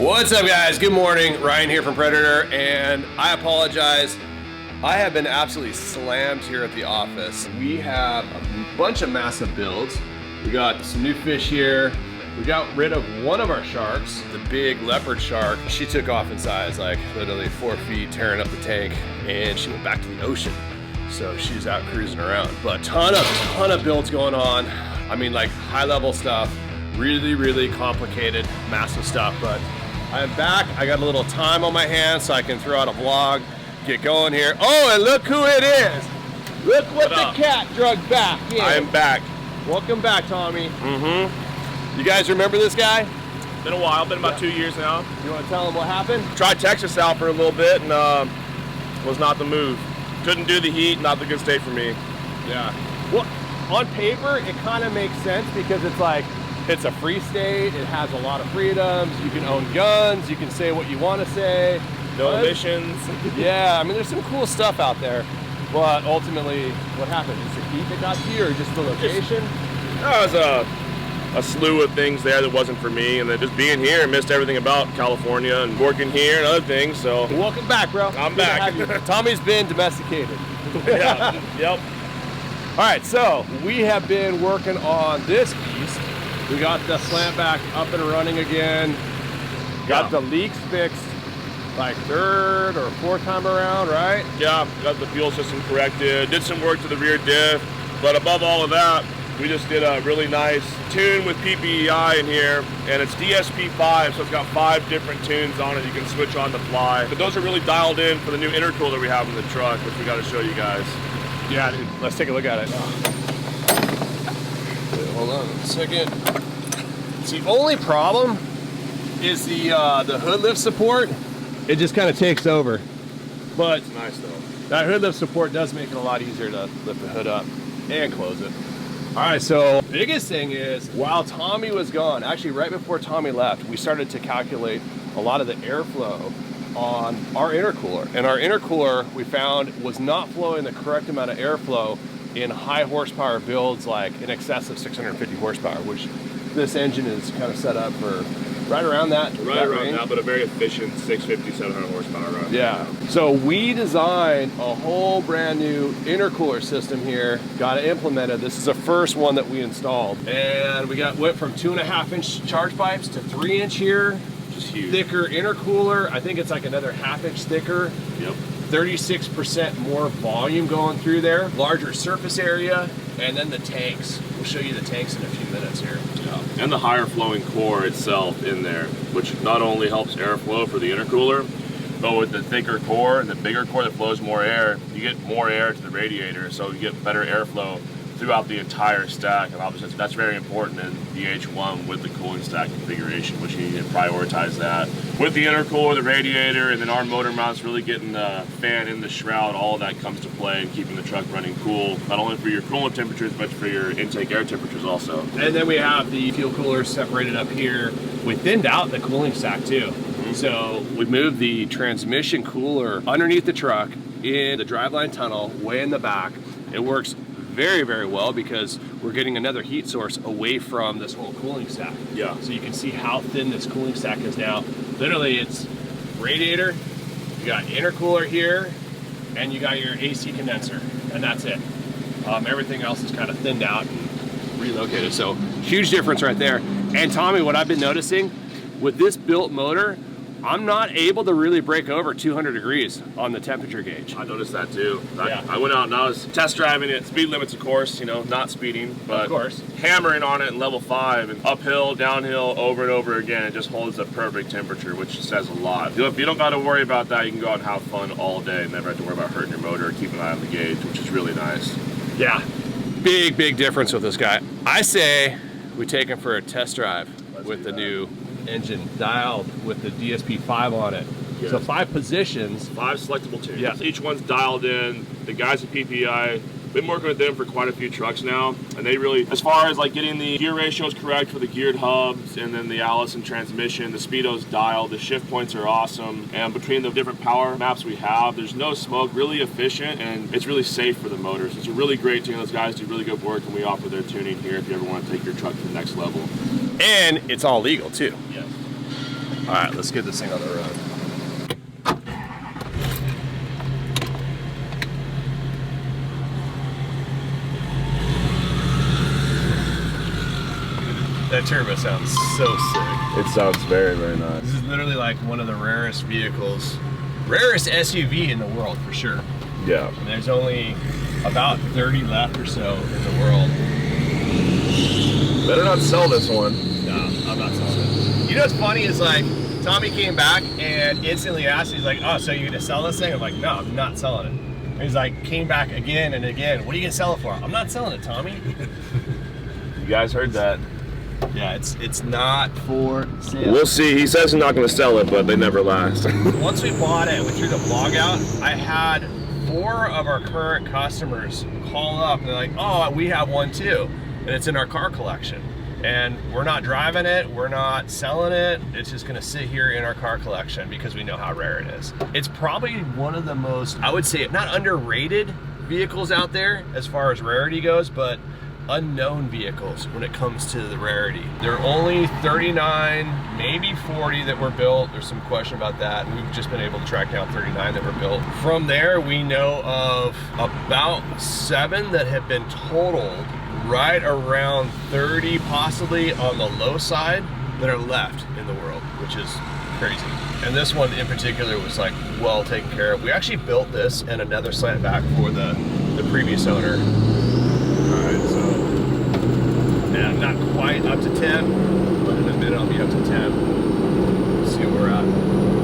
What's up, guys? Good morning. Ryan here from Predator, and I apologize. I have been absolutely slammed here at the office. We have a bunch of massive builds. We got some new fish here. We got rid of one of our sharks, the big leopard shark. She took off in size, like literally 4 feet, tearing up the tank, and she went back to the ocean. So she's out cruising around. But ton of builds going on. I mean, like high-level stuff, really complicated, massive stuff. But I'm back. I got a little time on my hands, so I can throw out a vlog, get going here. Oh, and look who it is! Look what the cat drugged back. Yeah. I am back. Welcome back, Tommy. You guys remember this guy? Been a while, been about 2 years now. You want to tell him what happened? Tried Texas out for a little bit and was not the move. Couldn't do the heat, not the good state for me. Yeah. Well, on paper, it kind of makes sense because it's like, it's a free state, it has a lot of freedoms, you can own guns, you can say what you want to say. No emissions. Yeah, I mean, there's some cool stuff out there. But ultimately, what happened? Is the heat that got to you or just the location? There was a slew of things there that wasn't for me, and then just being here, missed everything about California and working here and other things, so. Welcome back, bro. I'm back. Tommy's been domesticated. Yeah, yep. All right, so we have been working on this piece. We got the slant back up and running again. Got the leaks fixed like third or fourth time around, right? Yeah, got the fuel system corrected. Did some work to the rear diff, but above all of that, we just did a really nice tune with PPEI in here, and it's DSP5, so it's got 5 different tunes on it you can switch on the fly. But those are really dialed in for the new intercooler we have in the truck, which we got to show you guys. Yeah, dude, let's take a look at it. Hold on a second. See, the only problem is the hood lift support. It just kind of takes over. But It's nice though. that hood lift support does make it a lot easier to lift the hood up and close it. All right, so biggest thing is while Tommy was gone, actually right before Tommy left, we started to calculate a lot of the airflow on our intercooler. And our intercooler, we found, was not flowing the correct amount of airflow in high horsepower builds, like in excess of 650 horsepower, which this engine is kind of set up for right around that. Right around that, but a very efficient 650, 700 horsepower run. Yeah. So we designed a whole brand new intercooler system here, got it implemented. This is the first one that we installed. And we went from 2.5-inch charge pipes to 3-inch here. Just huge. Thicker intercooler. I think it's like another 1/2 inch thicker. Yep. 36% more volume going through there. Larger surface area. And then the tanks. We'll show you the tanks in a few minutes here. Yeah. And the higher flowing core itself in there, which not only helps airflow for the intercooler, but with the thicker core and the bigger core that flows more air, you get more air to the radiator, so you get better airflow throughout the entire stack. And obviously that's very important in the H1 with the cooling stack configuration, which you need to prioritize that. With the intercooler, the radiator, and then our motor mounts really getting the fan in the shroud, all of that comes to play and keeping the truck running cool, not only for your coolant temperatures, but for your intake air temperatures also. And then we have the fuel cooler separated up here. We thinned out the cooling stack too. So we moved the transmission cooler underneath the truck in the driveline tunnel, way in the back. It works very well because we're getting another heat source away from this whole cooling stack. Yeah. So you can see how thin this cooling stack is now. Literally, it's radiator, you got intercooler here, and you got your AC condenser, and that's it. Everything else is kind of thinned out and relocated. So huge difference right there. And Tommy, what I've been noticing with this built motor, I'm not able to really break over 200 degrees on the temperature gauge. I noticed that too. Yeah. I went out and I was test driving it, speed limits of course, you know, not speeding, but of course, hammering on it in level 5 and uphill, downhill, over and over again. It just holds the perfect temperature, which says a lot. If you don't got to worry about that, you can go out and have fun all day and never have to worry about hurting your motor or keeping an eye on the gauge, which is really nice. Yeah, big difference with this guy. I say we take him for a test drive with the new engine dialed with the DSP5 on it. Yes. So 5 positions. 5 selectable tunes. Yeah. Each one's dialed in. The guys at PPI, been working with them for quite a few trucks now, and they really, as far as like getting the gear ratios correct for the geared hubs and then the Allison transmission, the speedo's dialed, the shift points are awesome, and between the different power maps we have, there's no smoke, really efficient, and it's really safe for the motors. It's a really great tune. Those guys do really good work, and we offer their tuning here if you ever want to take your truck to the next level. And it's all legal too. Yes. All right, let's get this thing on the road. That turbo sounds so sick. It sounds very, very nice. This is literally like one of the rarest vehicles, rarest SUV in the world for sure. Yeah. And there's only about 30 left or so in the world. Better not sell this one. No, I'm not selling it. You know what's funny is like, Tommy came back and instantly asked, he's like, oh, so you're gonna sell this thing? I'm like, no, I'm not selling it. And he's like, came back again and again, what are you gonna sell it for? I'm not selling it, Tommy. You guys heard that. Yeah, it's not for sale. We'll see. He says he's not going to sell it, but they never last. Once we bought it, we threw the vlog out. I had 4 of our current customers call up and they're like, oh, we have one too. And it's in our car collection. And we're not driving it, we're not selling it. It's just gonna sit here in our car collection because we know how rare it is. It's probably one of the most, I would say, not underrated vehicles out there as far as rarity goes, but unknown vehicles when it comes to the rarity. There are only 39, maybe 40 that were built. There's some question about that. We've just been able to track down 39 that were built. From there, we know of about 7 that have been totaled, right around 30 possibly on the low side that are left in the world, which is crazy. And this one in particular was like well taken care of. We actually built this and another slant back for the previous owner. Alright, so and I'm not quite up to 10, but in a minute I'll be up to 10. Let's see where we're at.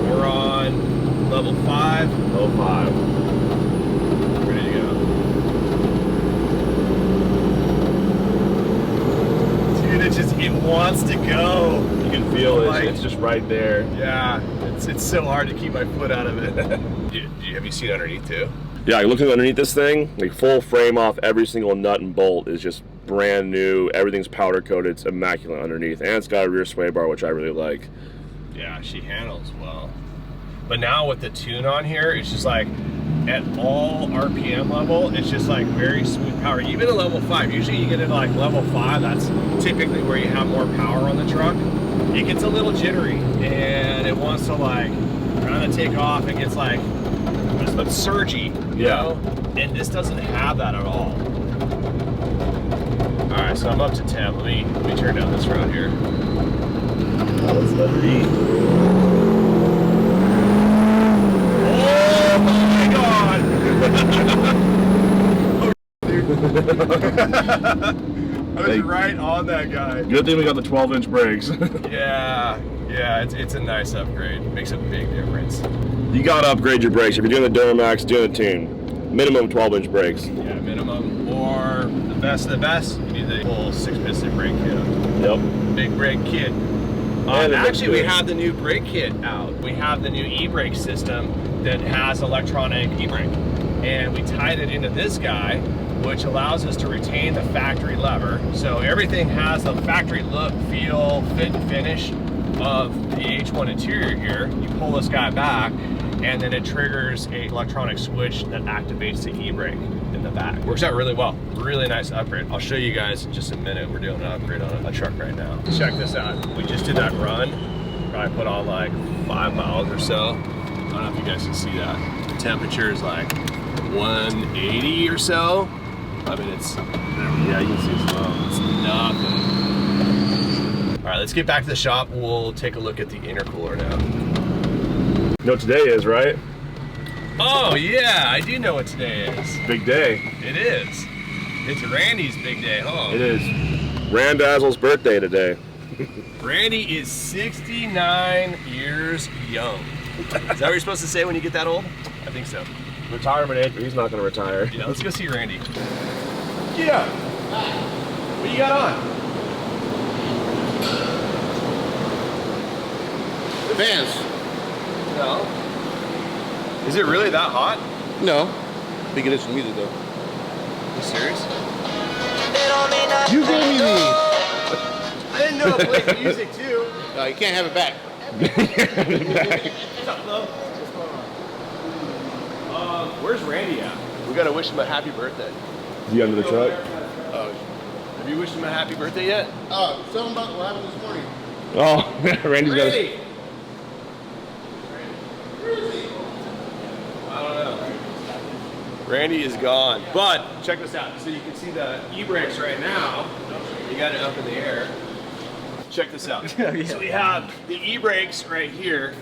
We're on level 5. Level 5. Ready to go. Dude, it wants to go. You can feel it. Like, It's just right there. Yeah, it's so hard to keep my foot out of it. Have you seen underneath too? Yeah, looking underneath this thing, like full frame off, every single nut and bolt is just brand new. Everything's powder coated. It's immaculate underneath, and it's got a rear sway bar, which I really like. Yeah, she handles well. But now with the tune on here, it's just like at all RPM level, it's just like very smooth power. Even at level 5, usually you get into like level 5, that's typically where you have more power on the truck. It gets a little jittery and it wants to like kind of take off. It gets like surgy, you know? And this doesn't have that at all. All right, so I'm up to 10. Let me turn down this road here. Let's let her eat. Oh my God! I was right on that guy. Good thing we got the 12-inch brakes. Yeah, it's a nice upgrade. It makes a big difference. You gotta upgrade your brakes. If you're doing the Duramax, doing the tune. Minimum 12-inch brakes. Yeah, minimum. Or the best of the best, you need the full 6-piston brake kit. Yep. Big brake kit. Actually, we have the new brake kit out. We have the new e-brake system that has electronic e-brake. And we tied it into this guy, which allows us to retain the factory lever. So everything has the factory look, feel, fit, and finish of the H1 interior here. You pull this guy back, and then it triggers a electronic switch that activates the e-brake in the back. Works out really well. Really nice upgrade. I'll show you guys in just a minute. We're doing an upgrade on a truck right now. Check this out. We just did that run. Probably put on like 5 miles or so. I don't know if you guys can see that. The temperature is like 180 or so. I mean, it's, yeah, you can see it's low. It's nothing. All right, let's get back to the shop. We'll take a look at the intercooler now. You know what today is, right? Oh yeah, I do know what today is. Big day. It is. It's Randy's big day, huh? It is. Randazzle's birthday today. Randy is 69 years young. Is that what you're supposed to say when you get that old? I think so. Retirement age, but he's not going to retire. Yeah, let's go see Randy. Yeah. What do you got on? Vans. No. Is it really that hot? No. Big edition music though. Are you serious? You gave me these. I didn't know it played music too. No, you can't have it back. What's up, Flo? What's going on? Where's Randy at? We gotta wish him a happy birthday. Is he under the truck? Have you wished him a happy birthday yet? Tell him about what happened this morning. Oh, Randy's got Randy! Randy is gone. But check this out. So you can see the e-brakes right now. You got it up in the air. Check this out. So we have the e-brakes right here.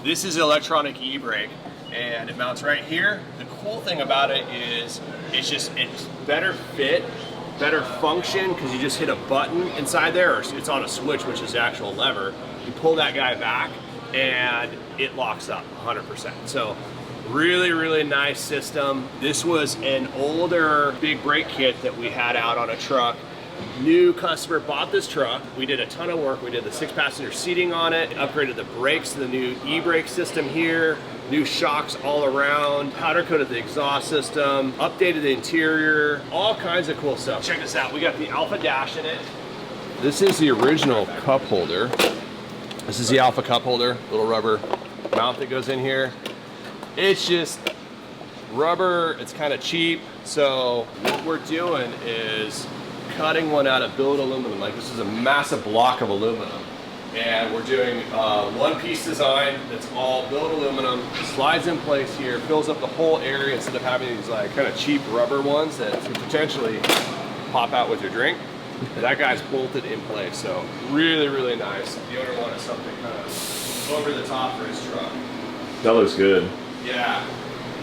This is electronic e-brake, and it mounts right here. The cool thing about it is it's better fit, better function, because you just hit a button inside there, or it's on a switch, which is the actual lever. You pull that guy back and it locks up 100%. So really, really nice system. This was an older big brake kit that we had out on a truck. New customer bought this truck. We did a ton of work. We did the 6-passenger seating on it, upgraded the brakes to the new e-brake system here, new shocks all around, powder coated the exhaust system, updated the interior, all kinds of cool stuff. Check this out. We got the Alpha Dash in it. This is the original cup holder. This is the Alpha cup holder, little rubber mount that goes in here. It's just rubber, it's kind of cheap. So what we're doing is cutting one out of billet aluminum. Like, this is a massive block of aluminum, and we're doing one piece design that's all billet aluminum, slides in place here, fills up the whole area instead of having these like kind of cheap rubber ones that could potentially pop out with your drink. That guy's bolted in place, so really, really nice. The owner wanted something kind of over the top for his truck. That looks good. Yeah.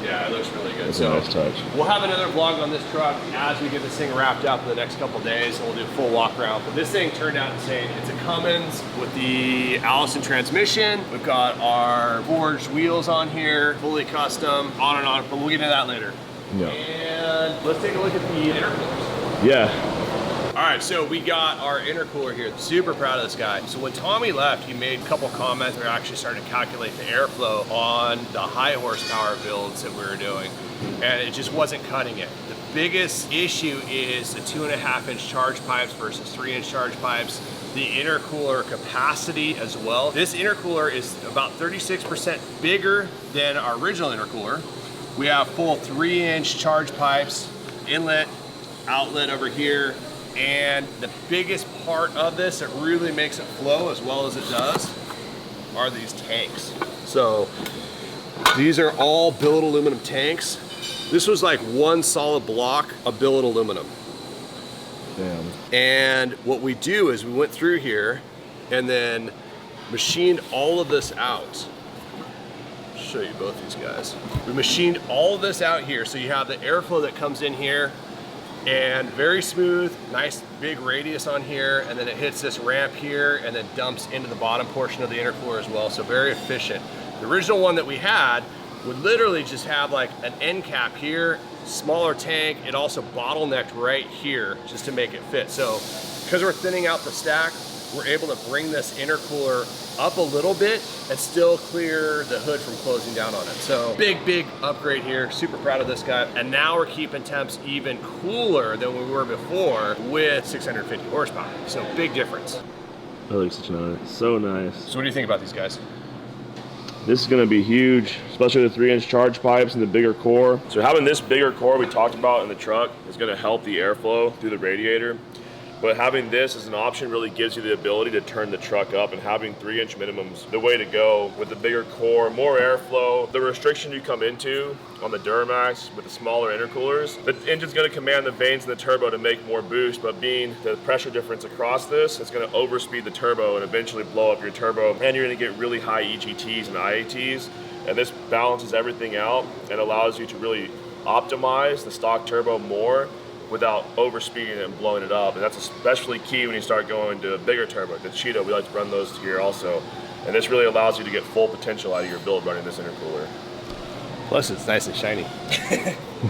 Yeah, it looks really good. That's a nice touch. We'll have another vlog on this truck as we get this thing wrapped up in the next couple days, and we'll do a full walk around. But this thing turned out insane. It's a Cummins with the Allison transmission. We've got our forged wheels on here, fully custom, on and on, but we'll get into that later. Yeah. And let's take a look at the intercoolers. Yeah. All right, so we got our intercooler here. Super proud of this guy. So when Tommy left, he made a couple comments. We actually started to calculate the airflow on the high horsepower builds that we were doing, and it just wasn't cutting it. The biggest issue is the 2.5-inch charge pipes versus 3-inch charge pipes. The intercooler capacity as well. This intercooler is about 36% bigger than our original intercooler. We have full 3-inch charge pipes, inlet, outlet over here. And the biggest part of this that really makes it flow as well as it does are these tanks. So these are all billet aluminum tanks. This was like one solid block of billet aluminum. Damn. And what we do is we went through here and then machined all of this out. I'll show you both these guys. We machined all of this out here, so you have the airflow that comes in here, and very smooth, nice big radius on here, and then it hits this ramp here and then dumps into the bottom portion of the intercooler as well, so very efficient. The original one that we had would literally just have like an end cap here, smaller tank. It also bottlenecked right here just to make it fit. So because we're thinning out the stack, we're able to bring this intercooler up a little bit and still clear the hood from closing down on it. So big upgrade here. Super proud of this guy. And now we're keeping temps even cooler than we were before with 650 horsepower. So big difference. That looks so nice. So what do you think about these guys? This is going to be huge, especially the 3-inch charge pipes and the bigger core. So having this bigger core we talked about in the truck is going to help the airflow through the radiator. But having this as an option really gives you the ability to turn the truck up, and having 3-inch minimums, the way to go with the bigger core, more airflow. The restriction you come into on the Duramax with the smaller intercoolers, the engine's gonna command the vanes in the turbo to make more boost, but being the pressure difference across this, it's gonna overspeed the turbo and eventually blow up your turbo, and you're gonna get really high EGTs and IATs, and this balances everything out and allows you to really optimize the stock turbo more without overspeeding it and blowing it up. And that's especially key when you start going to a bigger turbo. The Cheetah, we like to run those here also. And this really allows you to get full potential out of your build running this intercooler. Plus it's nice and shiny.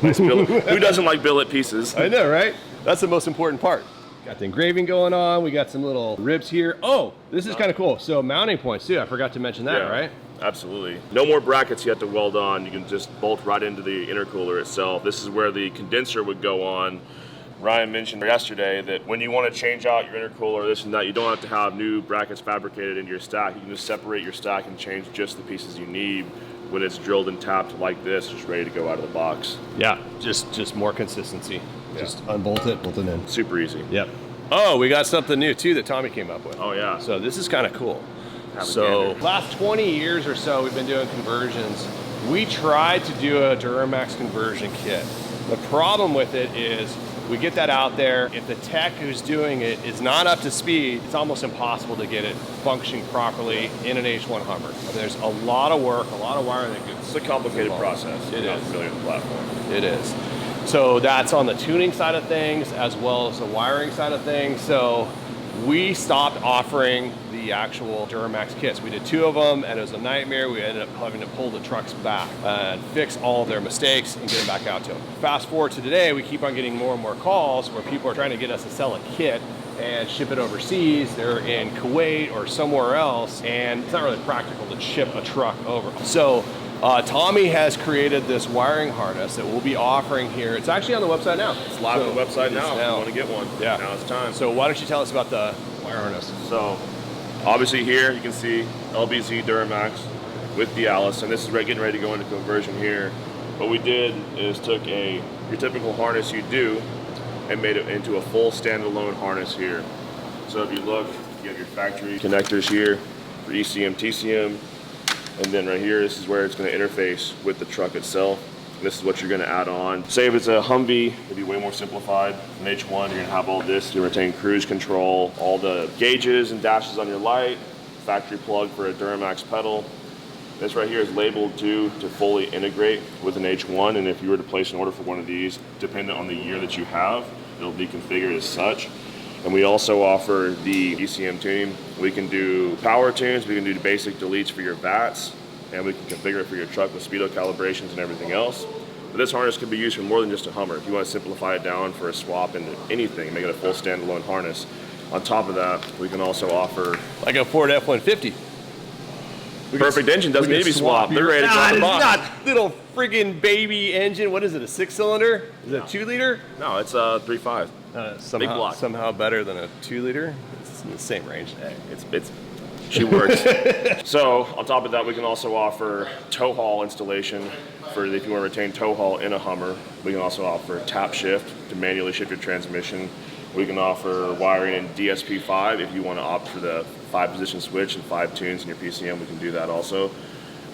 Nice billet. Who doesn't like billet pieces? I know, right? That's the most important part. Got the engraving going on. We got some little ribs here. Oh, this is kind of cool. So mounting points too. I forgot to mention that, Yeah. right? Absolutely. No more brackets you have to weld on. You can just bolt right into the intercooler itself. This is where the condenser would go on. Ryan mentioned yesterday that when you want to change out your intercooler, this and that, you don't have to have new brackets fabricated into your stack. You can just separate your stack and change just the pieces you need when it's drilled and tapped like this, just ready to go out of the box. Yeah, just more consistency. Yeah. Just unbolt it, bolt it in. Super easy. Yep. Oh, we got something new too that Tommy came up with. Oh yeah. So this is kind of cool. So last 20 years or so, we've been doing conversions. We tried to do a Duramax conversion kit. The problem with it is we get that out there. If the tech who's doing it is not up to speed, it's almost impossible to get it functioning properly in an H1 Hummer. There's a lot of work, a lot of wiring that gets. It's a complicated process. It Not is. familiar with the platform. It is. So that's on the tuning side of things as well as the wiring side of things. So we stopped offering the actual Duramax kits. We did 2 of them and it was a nightmare. We ended up having to pull the trucks back and fix all of their mistakes and get them back out to them. Fast forward to today, we keep on getting more and more calls where people are trying to get us to sell a kit and ship it overseas. They're in Kuwait or somewhere else, and it's not really practical to ship a truck over. So Tommy has created this wiring harness that we'll be offering here. It's actually on the website now. It's live on the website now. If you want to get one, yeah. Now it's time. So why don't you tell us about the wire harness? So obviously here you can see LBZ Duramax with the Alice, and this is getting ready to go into conversion here. What we did is took your typical harness you do and made it into a full standalone harness here. So if you look, you have your factory connectors here for ECM, TCM, and then right here, this is where it's going to interface with the truck itself. And this is what you're going to add on. Say if it's a Humvee, it'd be way more simplified. An H1, you're going to have all this. You retain cruise control, all the gauges and dashes on your light, factory plug for a Duramax pedal. This right here is labeled to fully integrate with an H1, and if you were to place an order for one of these, depending on the year that you have, it'll be configured as such. And we also offer the ECM tuning. We can do power tunes, we can do basic deletes for your VATs, and we can configure it for your truck with speedo calibrations and everything else. But this harness can be used for more than just a Hummer. If you want to simplify it down for a swap into anything, make it a full standalone harness. On top of that, we can also offer like a Ford F-150. Perfect engine, doesn't need to be swapped. They're ready to drop the box. Not little friggin' baby engine. What is it, a 6-cylinder? Is it a 2-liter? No, it's a 3.5. Big block. Somehow better than a 2-liter. It's in the same range. Hey, she works. So on top of that, we can also offer tow haul installation for if you want to retain tow haul in a Hummer. We can also offer tap shift to manually shift your transmission. We can offer wiring in DSP5 if you want to opt for the 5-position switch and 5 tunes in your PCM. We can do that also.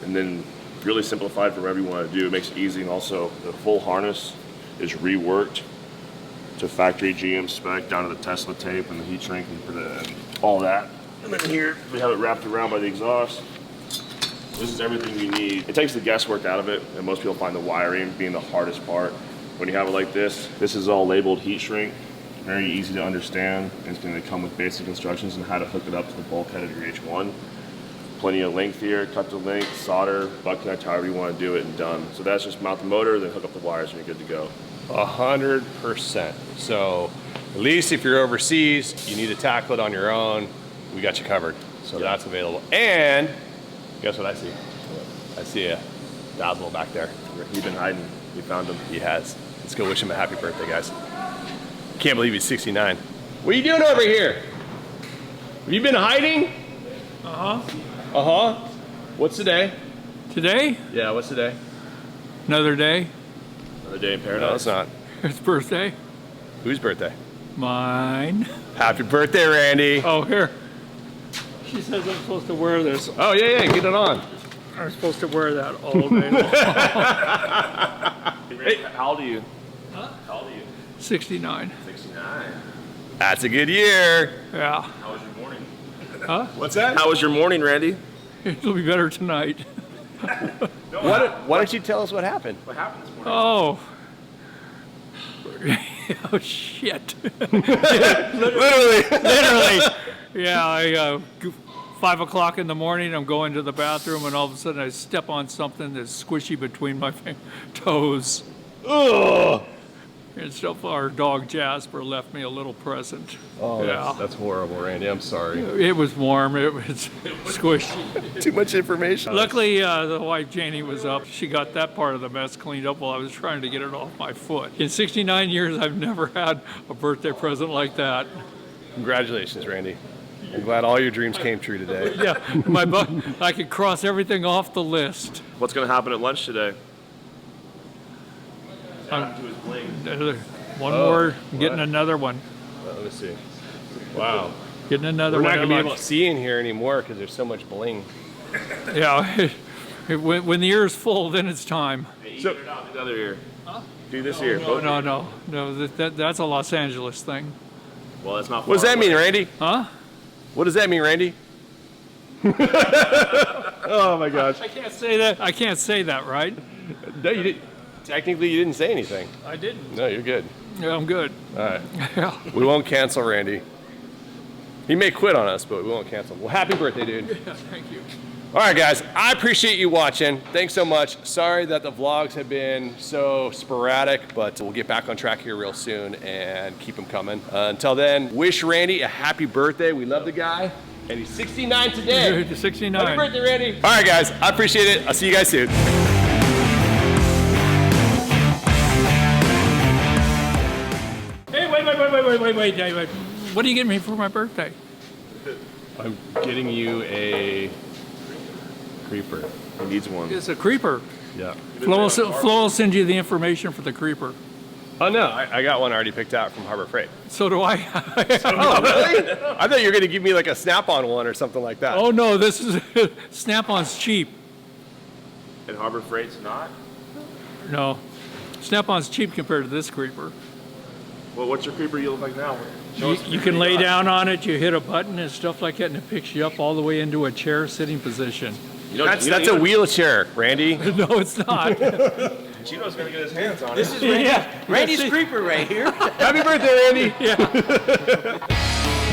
And then really simplified for whatever you want to do. It makes it easy, and also the full harness is reworked to factory GM spec down to the Tesla tape and the heat shrink and all that. And then here we have it wrapped around by the exhaust. This is everything you need. It takes the guesswork out of it, and most people find the wiring being the hardest part. When you have it like this is all labeled heat shrink. Very easy to understand. It's going to come with basic instructions on how to hook it up to the bulkhead of your H1. Plenty of length here, cut to length, solder, butt connect, however you want to do it, and done. So that's just mount the motor, then hook up the wires, and you're good to go. 100%. So at least if you're overseas, you need to tackle it on your own, we got you covered. So that's available. And guess what I see? I see a Dazzle back there. He's been hiding. We found him. He has. Let's go wish him a happy birthday, guys. Can't believe he's 69. What are you doing over here? Have you been hiding? Uh-huh. Uh-huh. What's today? Today? Yeah, what's today? Another day. Another day in paradise. No, it's not. It's birthday. Whose birthday? Mine. Happy birthday, Randy. Oh, here. She says I'm supposed to wear this. Oh, yeah, get it on. I'm supposed to wear that all day long. Hey, how old are you? Huh? How old are you? 69. 69. That's a good year. Yeah. How was your morning? Huh? What's that? How was your morning, Randy? It'll be better tonight. Why don't you tell us what happened? What happened this morning? Oh. Oh, shit. Literally. Yeah, 5 o'clock in the morning, I'm going to the bathroom, and all of a sudden I step on something that's squishy between my toes. Ugh. And so far, dog Jasper left me a little present. Oh, yeah. that's horrible, Randy. I'm sorry. It was warm. It was squishy. Too much information. Luckily, the wife Janie was up. She got that part of the mess cleaned up while I was trying to get it off my foot. In 69 years, I've never had a birthday present like that. Congratulations, Randy. I'm glad all your dreams came true today. Yeah, I could cross everything off the list. What's going to happen at lunch today? One more, getting another one. Let me see. Wow. Getting another We're one. not going to be at able lunch. to see in here anymore because there's so much bling. Yeah. When the ear is full, then it's time. Hey, even it out the other ear. Huh? Do this ear. No, both no, ears. no. That's a Los Angeles thing. Well, that's not. What does that mean, Randy? Huh? What does that mean, Randy? Oh my gosh. I can't say that. I can't say that, right? No, you did. Technically, you didn't say anything. I didn't. No, you're good. Yeah, I'm good. All right. Yeah. We won't cancel Randy. He may quit on us, but we won't cancel him. Well, happy birthday, dude. Yeah, thank you. All right, guys. I appreciate you watching. Thanks so much. Sorry that the vlogs have been so sporadic, but we'll get back on track here real soon and keep them coming. Until then, wish Randy a happy birthday. We love the guy. And he's 69 today. 69. Happy birthday, Randy. All right, guys. I appreciate it. I'll see you guys soon. Hey, wait. What are you getting me for my birthday? I'm getting you a creeper. He needs one. It's a creeper. Yeah. Flo will send you the information for the creeper. Oh, no. I got one already picked out from Harbor Freight. So do I. Oh, really? I thought you were going to give me like a Snap-on one or something like that. Oh, no, this is Snap-on's cheap. And Harbor Freight's not? No. Snap-on's cheap compared to this creeper. Well, what's your creeper you look like now? Show us the You creeper can lay got. you on it, you hit a button and stuff like that, and it picks you up all the way into a chair sitting position. You know, That's a wheelchair, Randy. No, it's not. Chino's gonna get his hands on This it. is Randy, Yeah. Randy's creeper right here. Happy birthday, Randy. Yeah.